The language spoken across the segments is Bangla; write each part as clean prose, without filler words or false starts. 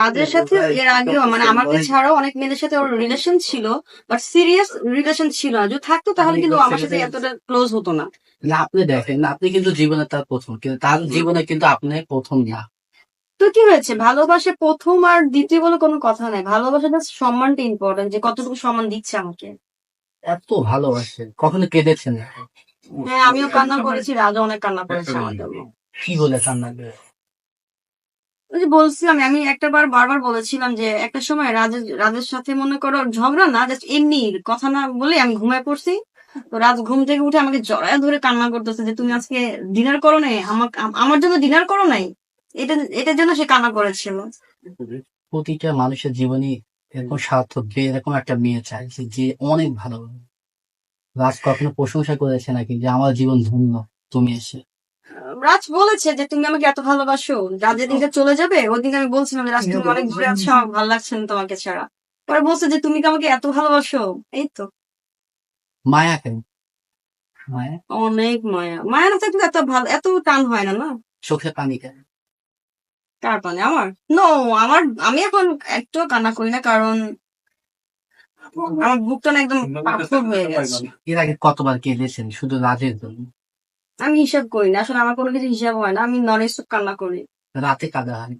তাদের সাথে এর আগেও মানে আমাকে ছাড়াও অনেক মেয়েদের সাথে ওর রিলেশন ছিল, বাট সিরিয়াস রিলেশন ছিল না। যদি থাকতো তাহলে কিন্তু ও আমার সাথে এতটা ক্লোজ হতো না। না, আপনি দেখেন, আপনি কিন্তু জীবনে তার প্রথম, কিন্তু তার জীবনে কিন্তু আপনি প্রথম না। তো কি হয়েছে, ভালোবাসে প্রথম আর দ্বিতীয় বলে কোনো কথা নাই। ভালোবাসা জাস্ট সম্মানটা ইম্পর্টেন্ট, যে কতটুকু সম্মান দিচ্ছে আমাকে। এত ভালোবাসেন, কখনো কেঁদেছেন? হ্যাঁ, আমিও কান্না করেছি, রাজও অনেক কান্না করেছে আমার জন্য। কি বলে কান্না করে? ওই যে বলছিলাম, আমি একটা বারবার বলেছিলাম যে একটা সময় রাজের সাথে মনে করো ঝগড়া না, জাস্ট এমনি কথা না বলে আমি ঘুমায় পড়ছি। তো রাজ ঘুম থেকে উঠে আমাকে জড়ায় ধরে কান্না করতেছে যে তুমি আজকে ডিনার করো নাই, আমার জন্য ডিনার করো নাই। এটার জন্য সে কান্না করেছিল। প্রতিটা মানুষের জীবনে এরকম সার্থক যে এরকম একটা মেয়ে চায়, যে অনেক ভালো। রাজ কখনো প্রশংসা করেছে নাকি যে আমার জীবন ধন্য তুমি এসে? রাজ বলেছে যে তুমি আমাকে এত ভালোবাসো, রাজ যেদিনকে চলে যাবে ওদিন আমি বলছিলাম যে রাজ তুমি অনেক দূরে আছো, আমার ভালো লাগছে না তোমাকে ছাড়া। পরে বলছে যে তুমি কি আমাকে এত ভালোবাসো। এই তো, মায়া কেন? মায়া? অনেক মায়া। মায়া না থাকলে এত ভালো, এত টান হয় না। না, চোখে পানি কেন? কার পানে? আমার? নো, আমি এখন একটু কান্না করি না, কারণ আমার বুকটা না একদম পাথর হয়ে গেছে। এর আগে কতবার কেঁদেছেন শুধু রাজের জন্য? আমি হিসাব করি না, আসলে আমার কোনো কিছু হিসাব হয় না, আমি নন স্টপ কান্না করি। রাতে কাঁদা হয়?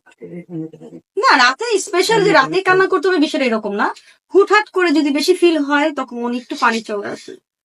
না, রাতে স্পেশাল যে রাতে কান্না করতে হবে বিষয়টা এরকম না। হুটহাট করে যদি বেশি ফিল হয় তখন একটু পানি চলে আসে।